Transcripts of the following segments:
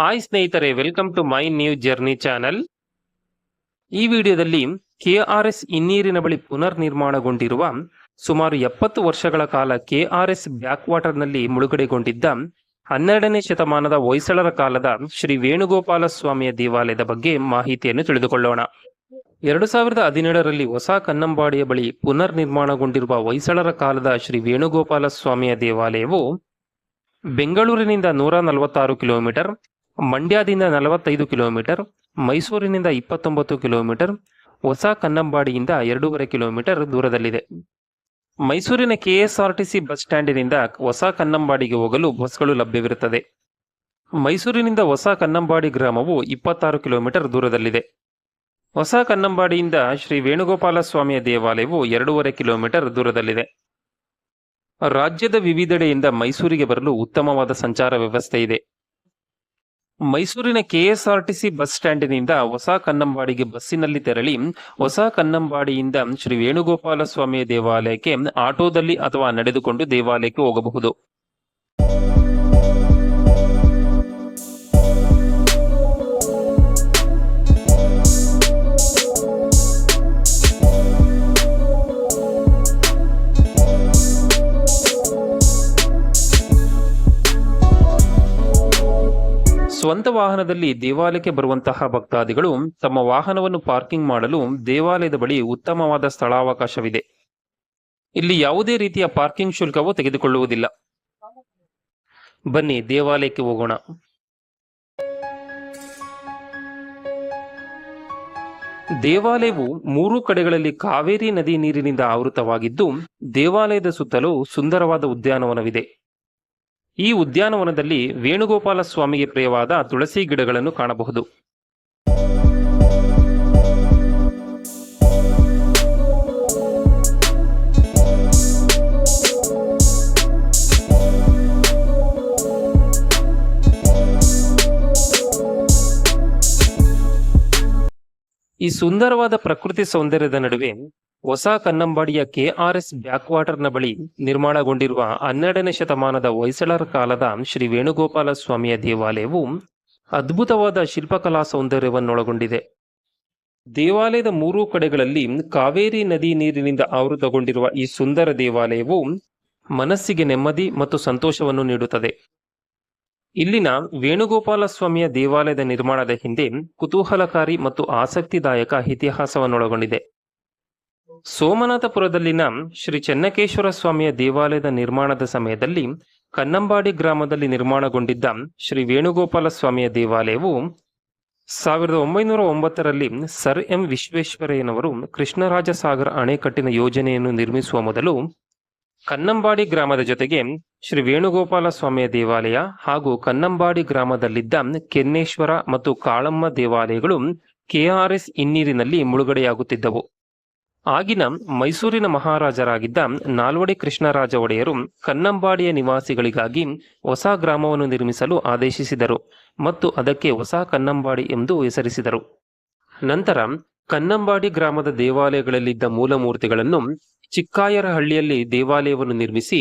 Hi ಸ್ನೇಹಿತರೆ, welcome to my new journey channel. ಈ ವಿಡಿಯೋದಲ್ಲಿ ಕೆಆರ್ಎಸ್ ಹಿನ್ನೀರಿನ ಬಳಿ ಪುನರ್ ನಿರ್ಮಾಣಗೊಂಡಿರುವ ಸುಮಾರು 70 ವರ್ಷಗಳ ಕಾಲ ಕೆಆರ್ಎಸ್ ಬ್ಯಾಕ್ ವಾಟರ್ನಲ್ಲಿ ಮುಳುಗಡೆಗೊಂಡಿದ್ದ 12ನೇ ಶತಮಾನದ ಹೊಯ್ಸಳರ ಕಾಲದ ಶ್ರೀ ವೇಣುಗೋಪಾಲ ಸ್ವಾಮಿಯ ದೇವಾಲಯದ ಬಗ್ಗೆ ಮಾಹಿತಿಯನ್ನು ತಿಳಿದುಕೊಳ್ಳೋಣ. 2017ರಲ್ಲಿ ಹೊಸ ಕನ್ನಂಬಾಡಿಯ ಬಳಿ ಪುನರ್ ನಿರ್ಮಾಣಗೊಂಡಿರುವ ಹೊಯ್ಸಳರ ಕಾಲದ ಶ್ರೀ ವೇಣುಗೋಪಾಲ ಸ್ವಾಮಿಯ ದೇವಾಲಯವು ಬೆಂಗಳೂರಿನಿಂದ 146 ಕಿಲೋಮೀಟರ್, ಮಂಡ್ಯದಿಂದ 45 ಕಿಲೋಮೀಟರ್, ಮೈಸೂರಿನಿಂದ 29 ಕಿಲೋಮೀಟರ್, ಹೊಸ ಕನ್ನಂಬಾಡಿಯಿಂದ 2.5 ಕಿಲೋಮೀಟರ್ ದೂರದಲ್ಲಿದೆ. ಮೈಸೂರಿನ ಕೆಎಸ್ಆರ್ಟಿಸಿ ಬಸ್ ಸ್ಟ್ಯಾಂಡಿನಿಂದ ಹೊಸ ಕನ್ನಂಬಾಡಿಗೆ ಹೋಗಲು ಬಸ್ಗಳು ಲಭ್ಯವಿರುತ್ತದೆ. ಮೈಸೂರಿನಿಂದ ಹೊಸ ಕನ್ನಂಬಾಡಿ ಗ್ರಾಮವು 26 ಕಿಲೋಮೀಟರ್ ದೂರದಲ್ಲಿದೆ. ಹೊಸ ಕನ್ನಂಬಾಡಿಯಿಂದ ಶ್ರೀ ವೇಣುಗೋಪಾಲ ಸ್ವಾಮಿಯ ದೇವಾಲಯವು 2.5 ಕಿಲೋಮೀಟರ್ ದೂರದಲ್ಲಿದೆ. ರಾಜ್ಯದ ವಿವಿಧೆಡೆಯಿಂದ ಮೈಸೂರಿಗೆ ಬರಲು ಉತ್ತಮವಾದ ಸಂಚಾರ ವ್ಯವಸ್ಥೆ ಇದೆ. ಮೈಸೂರಿನ ಕೆಎಸ್ಆರ್ಟಿಸಿ ಬಸ್ ಸ್ಟ್ಯಾಂಡಿನಿಂದ ಹೊಸ ಕನ್ನಂಬಾಡಿಗೆ ಬಸ್ಸಿನಲ್ಲಿ ತೆರಳಿ ಹೊಸ ಕನ್ನಂಬಾಡಿಯಿಂದ ಶ್ರೀ ವೇಣುಗೋಪಾಲ ಸ್ವಾಮಿಯ ದೇವಾಲಯಕ್ಕೆ ಆಟೋದಲ್ಲಿ ಅಥವಾ ನಡೆದುಕೊಂಡು ದೇವಾಲಯಕ್ಕೆ ಹೋಗಬಹುದು. ಸ್ವಂತ ವಾಹನದಲ್ಲಿ ದೇವಾಲಯಕ್ಕೆ ಬರುವಂತಹ ಭಕ್ತಾದಿಗಳು ತಮ್ಮ ವಾಹನವನ್ನು ಪಾರ್ಕಿಂಗ್ ಮಾಡಲು ದೇವಾಲಯದ ಬಳಿ ಉತ್ತಮವಾದ ಸ್ಥಳಾವಕಾಶವಿದೆ. ಇಲ್ಲಿ ಯಾವುದೇ ರೀತಿಯ ಪಾರ್ಕಿಂಗ್ ಶುಲ್ಕವು ತೆಗೆದುಕೊಳ್ಳುವುದಿಲ್ಲ. ಬನ್ನಿ ದೇವಾಲಯಕ್ಕೆ ಹೋಗೋಣ. ದೇವಾಲಯವು 3 ಕಡೆಗಳಲ್ಲಿ ಕಾವೇರಿ ನದಿ ನೀರಿನಿಂದ ಆವೃತವಾಗಿದ್ದು, ದೇವಾಲಯದ ಸುತ್ತಲೂ ಸುಂದರವಾದ ಉದ್ಯಾನವನವಿದೆ. ಈ ಉದ್ಯಾನವನದಲ್ಲಿ ವೇಣುಗೋಪಾಲ ಸ್ವಾಮಿಗೆ ಪ್ರಿಯವಾದ ತುಳಸಿ ಗಿಡಗಳನ್ನು ಕಾಣಬಹುದು. ಈ ಸುಂದರವಾದ ಪ್ರಕೃತಿ ಸೌಂದರ್ಯದ ನಡುವೆ ಹೊಸ ಕನ್ನಂಬಾಡಿಯ ಕೆಆರ್ಎಸ್ ಬ್ಯಾಕ್ ವಾಟರ್ನ ಬಳಿ ನಿರ್ಮಾಣಗೊಂಡಿರುವ 12ನೇ ಶತಮಾನದ ಹೊಯ್ಸಳರ ಕಾಲದ ಶ್ರೀ ವೇಣುಗೋಪಾಲ ಸ್ವಾಮಿಯ ದೇವಾಲಯವು ಅದ್ಭುತವಾದ ಶಿಲ್ಪಕಲಾ ಸೌಂದರ್ಯವನ್ನೊಳಗೊಂಡಿದೆ. ದೇವಾಲಯದ 3 ಕಡೆಗಳಲ್ಲಿ ಕಾವೇರಿ ನದಿ ನೀರಿನಿಂದ ಆವೃತಗೊಂಡಿರುವ ಈ ಸುಂದರ ದೇವಾಲಯವು ಮನಸ್ಸಿಗೆ ನೆಮ್ಮದಿ ಮತ್ತು ಸಂತೋಷವನ್ನು ನೀಡುತ್ತದೆ. ಇಲ್ಲಿನ ವೇಣುಗೋಪಾಲ ಸ್ವಾಮಿಯ ದೇವಾಲಯದ ನಿರ್ಮಾಣದ ಹಿಂದೆ ಕುತೂಹಲಕಾರಿ ಮತ್ತು ಆಸಕ್ತಿದಾಯಕ ಇತಿಹಾಸವನ್ನೊಳಗೊಂಡಿದೆ. ಸೋಮನಾಥಪುರದಲ್ಲಿನ ಶ್ರೀ ಚೆನ್ನಕೇಶ್ವರ ಸ್ವಾಮಿಯ ದೇವಾಲಯದ ನಿರ್ಮಾಣದ ಸಮಯದಲ್ಲಿ ಕನ್ನಂಬಾಡಿ ಗ್ರಾಮದಲ್ಲಿ ನಿರ್ಮಾಣಗೊಂಡಿದ್ದ ಶ್ರೀ ವೇಣುಗೋಪಾಲ ಸ್ವಾಮಿಯ ದೇವಾಲಯವು 1909ರಲ್ಲಿ ಸರ್ ಎಂ ವಿಶ್ವೇಶ್ವರಯ್ಯನವರು ಕೃಷ್ಣರಾಜ ಸಾಗರ ಅಣೆಕಟ್ಟಿನ ಯೋಜನೆಯನ್ನು ನಿರ್ಮಿಸುವ ಮೊದಲು ಕನ್ನಂಬಾಡಿ ಗ್ರಾಮದ ಜೊತೆಗೆ ಶ್ರೀ ವೇಣುಗೋಪಾಲ ಸ್ವಾಮಿಯ ದೇವಾಲಯ ಹಾಗೂ ಕನ್ನಂಬಾಡಿ ಗ್ರಾಮದಲ್ಲಿದ್ದ ಕೆನ್ನೇಶ್ವರ ಮತ್ತು ಕಾಳಮ್ಮ ದೇವಾಲಯಗಳು ಕೆಆರ್ಎಸ್ ಹಿನ್ನೀರಿನಲ್ಲಿ ಮುಳುಗಡೆಯಾಗುತ್ತಿದ್ದವು. ಆಗಿನ ಮೈಸೂರಿನ ಮಹಾರಾಜರಾಗಿದ್ದ ನಾಲ್ವಡಿ ಕೃಷ್ಣರಾಜ ಒಡೆಯರು ಕನ್ನಂಬಾಡಿಯ ನಿವಾಸಿಗಳಿಗಾಗಿ ಹೊಸ ಗ್ರಾಮವನ್ನು ನಿರ್ಮಿಸಲು ಆದೇಶಿಸಿದರು ಮತ್ತು ಅದಕ್ಕೆ ಹೊಸ ಕನ್ನಂಬಾಡಿ ಎಂದು ಹೆಸರಿಸಿದರು. ನಂತರ ಕನ್ನಂಬಾಡಿ ಗ್ರಾಮದ ದೇವಾಲಯಗಳಲ್ಲಿದ್ದ ಮೂಲಮೂರ್ತಿಗಳನ್ನು ಚಿಕ್ಕಾಯರಹಳ್ಳಿಯಲ್ಲಿ ದೇವಾಲಯವನ್ನು ನಿರ್ಮಿಸಿ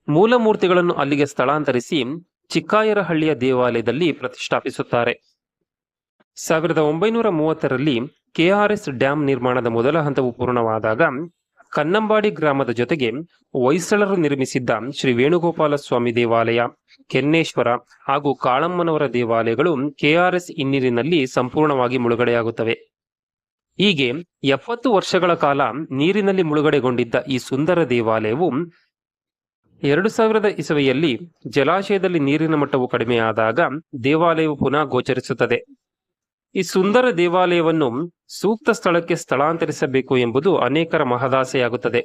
ಮೂಲಮೂರ್ತಿಗಳನ್ನು ಅಲ್ಲಿಗೆ ಸ್ಥಳಾಂತರಿಸಿ ಚಿಕ್ಕಾಯರಹಳ್ಳಿಯ ದೇವಾಲಯದಲ್ಲಿ ಪ್ರತಿಷ್ಠಾಪಿಸುತ್ತಾರೆ. 1930ರಲ್ಲಿ ಕೆಆರ್ಎಸ್ ಡ್ಯಾಂ ನಿರ್ಮಾಣದ ಮೊದಲ ಹಂತವು ಪೂರ್ಣವಾದಾಗ ಕನ್ನಂಬಾಡಿ ಗ್ರಾಮದ ಜೊತೆಗೆ ಹೊಯ್ಸಳರು ನಿರ್ಮಿಸಿದ್ದ ಶ್ರೀ ವೇಣುಗೋಪಾಲ ಸ್ವಾಮಿ ದೇವಾಲಯ, ಕೆನ್ನೇಶ್ವರ ಹಾಗೂ ಕಾಳಮ್ಮನವರ ದೇವಾಲಯಗಳು ಕೆಆರ್ಎಸ್ ಹಿನ್ನೀರಿನಲ್ಲಿ ಸಂಪೂರ್ಣವಾಗಿ ಮುಳುಗಡೆಯಾಗುತ್ತವೆ. ಹೀಗೆ 70 ವರ್ಷಗಳ ಕಾಲ ನೀರಿನಲ್ಲಿ ಮುಳುಗಡೆಗೊಂಡಿದ್ದ ಈ ಸುಂದರ ದೇವಾಲಯವು 2000 ಇಸವಿಯಲ್ಲಿ ಜಲಾಶಯದಲ್ಲಿ ನೀರಿನ ಮಟ್ಟವು ಕಡಿಮೆಯಾದಾಗ ದೇವಾಲಯವು ಪುನಃ ಗೋಚರಿಸುತ್ತದೆ. ಈ ಸುಂದರ ದೇವಾಲಯವನ್ನು ಸೂಕ್ತ ಸ್ಥಳಕ್ಕೆ ಸ್ಥಳಾಂತರಿಸಬೇಕು ಎಂಬುದು ಅನೇಕರ ಮಹದಾಸೆಯಾಗುತ್ತದೆ.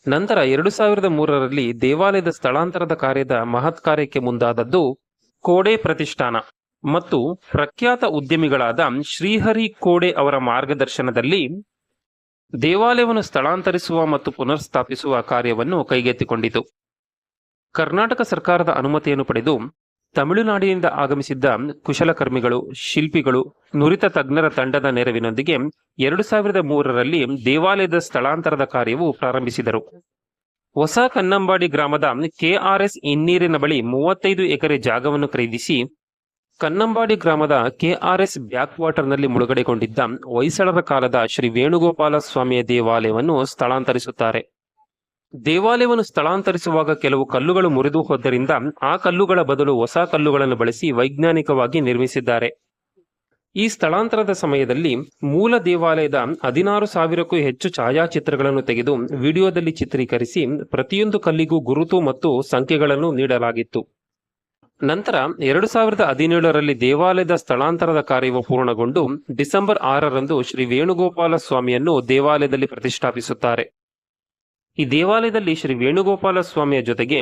ನಂತರ 2003ರಲ್ಲಿ ದೇವಾಲಯದ ಸ್ಥಳಾಂತರದ ಕಾರ್ಯದ ಮಹತ್ ಕಾರ್ಯಕ್ಕೆ ಮುಂದಾದದ್ದು ಕೋಡೆ ಪ್ರತಿಷ್ಠಾನ ಮತ್ತು ಪ್ರಖ್ಯಾತ ಉದ್ಯಮಿಗಳಾದ ಶ್ರೀಹರಿ ಕೋಡೆ ಅವರ ಮಾರ್ಗದರ್ಶನದಲ್ಲಿ ದೇವಾಲಯವನ್ನು ಸ್ಥಳಾಂತರಿಸುವ ಮತ್ತು ಪುನರ್ಸ್ಥಾಪಿಸುವ ಕಾರ್ಯವನ್ನು ಕೈಗೆತ್ತಿಕೊಂಡಿತು. ಕರ್ನಾಟಕ ಸರ್ಕಾರದ ಅನುಮತಿಯನ್ನು ಪಡೆದು ತಮಿಳುನಾಡಿನಿಂದ ಆಗಮಿಸಿದ್ದ ಕುಶಲಕರ್ಮಿಗಳು, ಶಿಲ್ಪಿಗಳು, ನುರಿತ ತಜ್ಞರ ತಂಡದ ನೆರವಿನೊಂದಿಗೆ 2003ರಲ್ಲಿ ದೇವಾಲಯದ ಸ್ಥಳಾಂತರದ ಕಾರ್ಯವು ಪ್ರಾರಂಭಿಸಿದರು. ಹೊಸ ಕನ್ನಂಬಾಡಿ ಗ್ರಾಮದ ಕೆಆರ್ಎಸ್ ಹಿನ್ನೀರಿನ ಬಳಿ 35 ಎಕರೆ ಜಾಗವನ್ನು ಖರೀದಿಸಿ ಕನ್ನಂಬಾಡಿ ಗ್ರಾಮದ ಕೆಆರ್ಎಸ್ ಬ್ಯಾಕ್ ವಾಟರ್ನಲ್ಲಿ ಮುಳುಗಡೆಗೊಂಡಿದ್ದ ಹೊಯ್ಸಳರ ಕಾಲದ ಶ್ರೀ ವೇಣುಗೋಪಾಲ ಸ್ವಾಮಿಯ ದೇವಾಲಯವನ್ನು ಸ್ಥಳಾಂತರಿಸುತ್ತಾರೆ. ದೇವಾಲಯವನ್ನು ಸ್ಥಳಾಂತರಿಸುವಾಗ ಕೆಲವು ಕಲ್ಲುಗಳು ಮುರಿದು ಹೋದ್ದರಿಂದ ಆ ಕಲ್ಲುಗಳ ಬದಲು ಹೊಸ ಕಲ್ಲುಗಳನ್ನು ಬಳಸಿ ವೈಜ್ಞಾನಿಕವಾಗಿ ನಿರ್ಮಿಸಿದ್ದಾರೆ. ಈ ಸ್ಥಳಾಂತರದ ಸಮಯದಲ್ಲಿ ಮೂಲ ದೇವಾಲಯದ 16,000ಕ್ಕೂ ಹೆಚ್ಚು ಛಾಯಾಚಿತ್ರಗಳನ್ನು ತೆಗೆದು ವಿಡಿಯೋದಲ್ಲಿ ಚಿತ್ರೀಕರಿಸಿ ಪ್ರತಿಯೊಂದು ಕಲ್ಲಿಗೂ ಗುರುತು ಮತ್ತು ಸಂಖ್ಯೆಗಳನ್ನು ನೀಡಲಾಗಿತ್ತು. ನಂತರ 2017ರಲ್ಲಿ ದೇವಾಲಯದ ಸ್ಥಳಾಂತರದ ಕಾರ್ಯವು ಪೂರ್ಣಗೊಂಡು ಡಿಸೆಂಬರ್ 6ರಂದು ಶ್ರೀ ವೇಣುಗೋಪಾಲ ಸ್ವಾಮಿಯನ್ನು ದೇವಾಲಯದಲ್ಲಿ ಪ್ರತಿಷ್ಠಾಪಿಸುತ್ತಾರೆ. ಈ ದೇವಾಲಯದಲ್ಲಿ ಶ್ರೀ ವೇಣುಗೋಪಾಲ ಸ್ವಾಮಿಯ ಜೊತೆಗೆ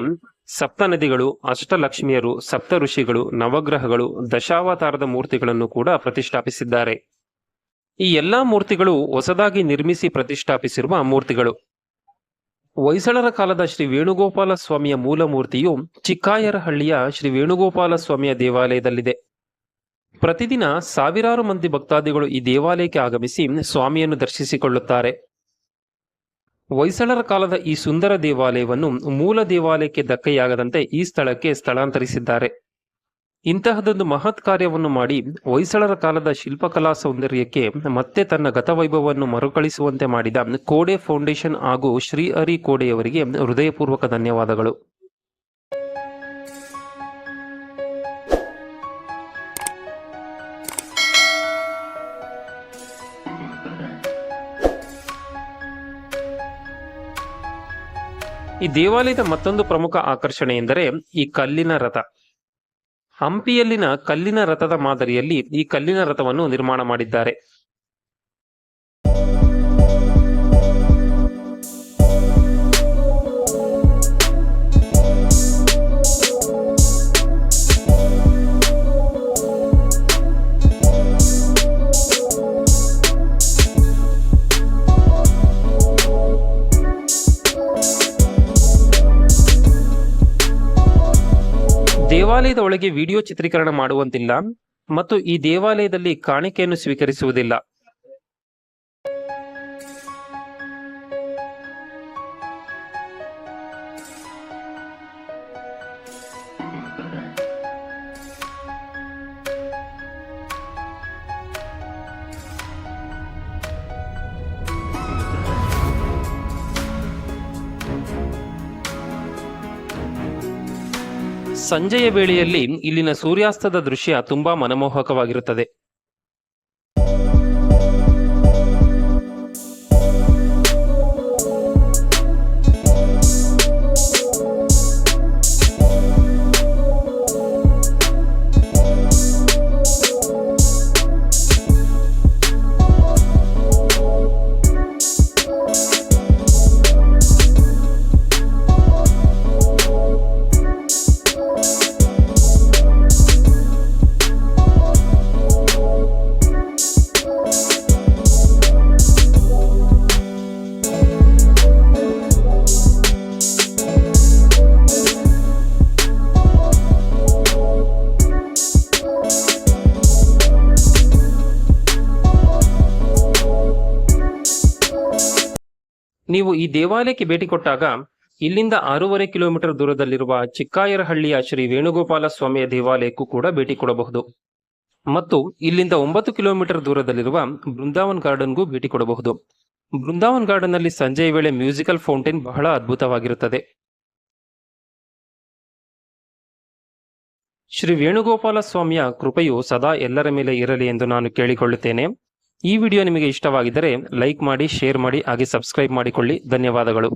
ಸಪ್ತನದಿಗಳು, ಅಷ್ಟಲಕ್ಷ್ಮಿಯರು, ಸಪ್ತ ಋಷಿಗಳು, ನವಗ್ರಹಗಳು, ದಶಾವತಾರದ ಮೂರ್ತಿಗಳನ್ನು ಕೂಡ ಪ್ರತಿಷ್ಠಾಪಿಸಿದ್ದಾರೆ. ಈ ಎಲ್ಲಾ ಮೂರ್ತಿಗಳು ಹೊಸದಾಗಿ ನಿರ್ಮಿಸಿ ಪ್ರತಿಷ್ಠಾಪಿಸಿರುವ ಮೂರ್ತಿಗಳು. ಹೊಯ್ಸಳರ ಕಾಲದ ಶ್ರೀ ವೇಣುಗೋಪಾಲ ಸ್ವಾಮಿಯ ಮೂಲ ಮೂರ್ತಿಯು ಚಿಕ್ಕಾಯರಹಳ್ಳಿಯ ಶ್ರೀ ವೇಣುಗೋಪಾಲ ಸ್ವಾಮಿಯ ದೇವಾಲಯದಲ್ಲಿದೆ. ಪ್ರತಿದಿನ ಸಾವಿರಾರು ಮಂದಿ ಭಕ್ತಾದಿಗಳು ಈ ದೇವಾಲಯಕ್ಕೆ ಆಗಮಿಸಿ ಸ್ವಾಮಿಯನ್ನು ದರ್ಶಿಸಿಕೊಳ್ಳುತ್ತಾರೆ. ಹೊಯ್ಸಳರ ಕಾಲದ ಈ ಸುಂದರ ದೇವಾಲಯವನ್ನು ಮೂಲ ದೇವಾಲಯಕ್ಕೆ ಧಕ್ಕೆಯಾಗದಂತೆ ಈ ಸ್ಥಳಕ್ಕೆ ಸ್ಥಳಾಂತರಿಸಿದ್ದಾರೆ. ಇಂತಹದೊಂದು ಮಹತ್ ಕಾರ್ಯವನ್ನು ಮಾಡಿ ಹೊಯ್ಸಳರ ಕಾಲದ ಶಿಲ್ಪಕಲಾ ಸೌಂದರ್ಯಕ್ಕೆ ಮತ್ತೆ ತನ್ನ ಗತವೈಭವವನ್ನು ಮರುಕಳಿಸುವಂತೆ ಮಾಡಿದ ಕೋಡೆ ಫೌಂಡೇಶನ್ ಹಾಗೂ ಶ್ರೀ ಹರಿ ಕೋಡೆಯವರಿಗೆ ಹೃದಯಪೂರ್ವಕ ಧನ್ಯವಾದಗಳು. ಈ ದೇವಾಲಯದ ಮತ್ತೊಂದು ಪ್ರಮುಖ ಆಕರ್ಷಣೆ ಎಂದರೆ ಈ ಕಲ್ಲಿನ ರಥ. ಹಂಪಿಯಲ್ಲಿನ ಕಲ್ಲಿನ ರಥದ ಮಾದರಿಯಲ್ಲಿ ಈ ಕಲ್ಲಿನ ರಥವನ್ನು ನಿರ್ಮಾಣ ಮಾಡಿದ್ದಾರೆ. ದೇವಾಲಯದ ಒಳಗೆ ವಿಡಿಯೋ ಚಿತ್ರೀಕರಣ ಮಾಡುವಂತಿಲ್ಲ ಮತ್ತು ಈ ದೇವಾಲಯದಲ್ಲಿ ಕಾಣಿಕೆಯನ್ನು ಸ್ವೀಕರಿಸುವುದಿಲ್ಲ. ಸಂಜೆಯ ವೇಳೆಯಲ್ಲಿ ಇಲ್ಲಿನ ಸೂರ್ಯಾಸ್ತದ ದೃಶ್ಯ ತುಂಬಾ ಮನಮೋಹಕವಾಗಿರುತ್ತದೆ. ನೀವು ಈ ದೇವಾಲಯಕ್ಕೆ ಭೇಟಿ ಕೊಟ್ಟಾಗ ಇಲ್ಲಿಂದ 6.5 ಕಿಲೋಮೀಟರ್ ದೂರದಲ್ಲಿರುವ ಚಿಕ್ಕಾಯರಹಳ್ಳಿಯ ಶ್ರೀ ವೇಣುಗೋಪಾಲ ಸ್ವಾಮಿಯ ದೇವಾಲಯಕ್ಕೂ ಕೂಡ ಭೇಟಿ ಕೊಡಬಹುದು ಮತ್ತು ಇಲ್ಲಿಂದ 9 ಕಿಲೋಮೀಟರ್ ದೂರದಲ್ಲಿರುವ ಬೃಂದಾವನ್ ಗಾರ್ಡನ್ಗೂ ಭೇಟಿ ಕೊಡಬಹುದು. ಬೃಂದಾವನ್ ಗಾರ್ಡನ್ ನಲ್ಲಿ ಸಂಜೆಯ ವೇಳೆ ಮ್ಯೂಸಿಕಲ್ ಫೌಂಟೇನ್ ಬಹಳ ಅದ್ಭುತವಾಗಿರುತ್ತದೆ. ಶ್ರೀ ವೇಣುಗೋಪಾಲ ಸ್ವಾಮಿಯ ಕೃಪೆಯು ಸದಾ ಎಲ್ಲರ ಮೇಲೆ ಇರಲಿ ಎಂದು ನಾನು ಕೇಳಿಕೊಳ್ಳುತ್ತೇನೆ. ಈ ವಿಡಿಯೋ ನಿಮಗೆ ಇಷ್ಟವಾಗಿದ್ದರೆ ಲೈಕ್ ಮಾಡಿ, ಶೇರ್ ಮಾಡಿ, ಹಾಗೆ ಸಬ್ಸ್ಕ್ರೈಬ್ ಮಾಡಿಕೊಳ್ಳಿ. ಧನ್ಯವಾದಗಳು.